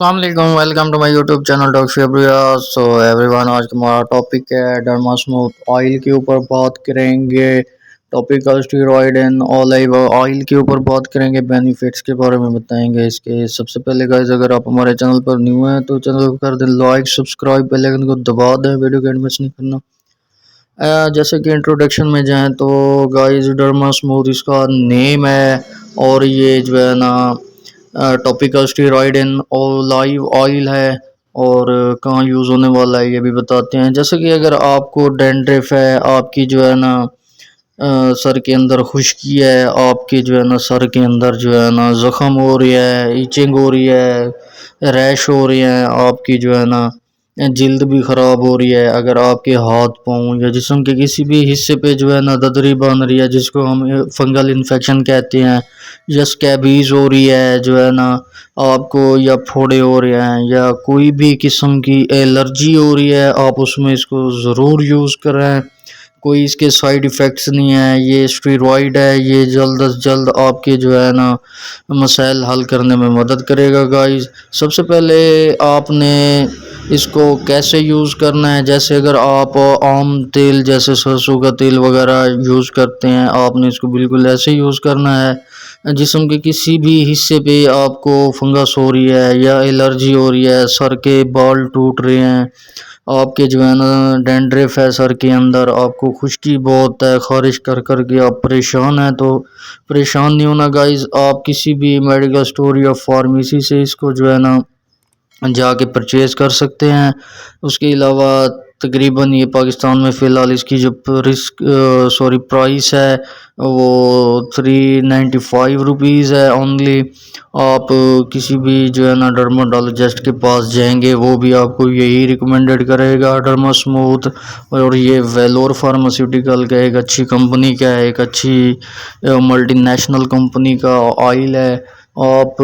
अस्सलाम welcome to my YouTube channel doctor Shebriya. So everyone, आज का हमारा टॉपिक है डर्मा स्मूथ ऑयल के ऊपर बात करेंगे। Topical steroid and olive oil के ऊपर बात करेंगे, बेनिफिट्स के बारे में बताएंगे इसके। सबसे पहले गाइस, अगर आप हमारे चैनल पर न्यू हैं तो चैनल को कर दें लाइक, सब्सक्राइब, बेल आइकन को दबा दें, वीडियो को एंड मिस नहीं करना। जैसे कि इंट्रोडक्शन में जाएं तो गाइस, डर्मा स्मूथ इसका नेम है और ये जो है ना topical steroid and olive oil है। और कहाँ यूज़ होने वाला है ये भी बताते हैं। जैसे कि अगर आपको डैंड्रफ है, आपकी जो है ना सर के अंदर खुश्की है, आपके जो है ना सर के अंदर जो है ना ज़ख़म हो रही है, इचिंग हो रही है, रैश हो रही है, आपकी जो है ना जिल्द भी ख़राब हो रही है, अगर आपके हाथ पाँव या जिस्म के किसी भी हिस्से पे जो है ना ददरी बन रही है, जिसको हम फंगल इन्फेक्शन कहते हैं, या स्कैबीज़ हो रही है जो है ना आपको, या फोड़े हो रहे हैं, या कोई भी किस्म की एलर्जी हो रही है, आप उसमें इसको ज़रूर यूज़ करें। कोई इसके साइड इफ़ेक्ट्स नहीं है, ये स्टेरॉयड है, ये जल्द अज जल्द आपके जो है ना मसाइल हल करने में मदद करेगा गाइस। सबसे पहले आपने इसको कैसे यूज़ करना है, जैसे अगर आप आम तेल जैसे सरसों का तेल वगैरह यूज़ करते हैं, आपने इसको बिल्कुल ऐसे यूज़ करना है। जिस्म के किसी भी हिस्से पे आपको फंगस हो रही है या एलर्जी हो रही है, सर के बाल टूट रहे हैं, आपके जो है ना डैंड्रफ है सर के अंदर, आपको खुश्की बहुत है, ख़ारिश कर कर के आप परेशान हैं, तो परेशान नहीं होना गाइस। आप किसी भी मेडिकल स्टोर या फार्मेसी से इसको जो है ना जाके परचेज़ कर सकते हैं। उसके अलावा तकरीबन ये पाकिस्तान में फ़िलहाल इसकी जो प्राइस है वो 395 रुपीज़ है ओनली। आप किसी भी जो है ना डर्माटोलॉजिस्ट के पास जाएंगे, वो भी आपको यही रिकमेंडेड करेगा डर्मा स्मूथ। और ये वेलोर फार्मास्यूटिकल का एक अच्छी कंपनी का है, एक अच्छी मल्टीनेशनल कंपनी का ऑयल है। आप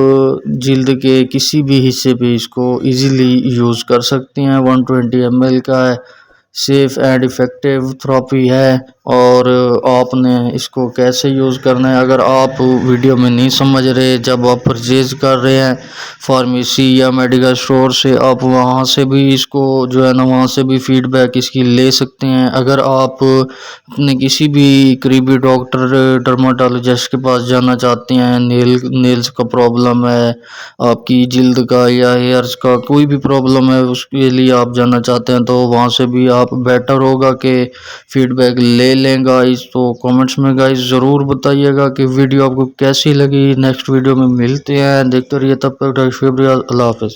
जिल्द के किसी भी हिस्से पे इसको इजीली यूज़ कर सकते हैं। 120 ml का है, सेफ़ एंड इफ़ेक्टिव थेरेपी है। और आपने इसको कैसे यूज़ करना है, अगर आप वीडियो में नहीं समझ रहे, जब आप परचेज़ कर रहे हैं फार्मेसी या मेडिकल स्टोर से, आप वहाँ से भी इसको जो है ना वहाँ से भी फीडबैक इसकी ले सकते हैं। अगर आप अपने किसी भी करीबी डॉक्टर डर्माटोलॉजिस्ट के पास जाना चाहते हैं, नेल्स का प्रॉब्लम है, आपकी जिल्द का या हेयर्स का कोई भी प्रॉब्लम है, उसके लिए आप जाना चाहते हैं, तो वहाँ से भी आप बेटर होगा कि फीडबैक ले लें गाइस। तो कमेंट्स में गाइस ज़रूर बताइएगा कि वीडियो आपको कैसी लगी। नेक्स्ट वीडियो में मिलते हैं, देखते रहिए, तब तक शुक्रिया, अल्लाह हाफ़िज़।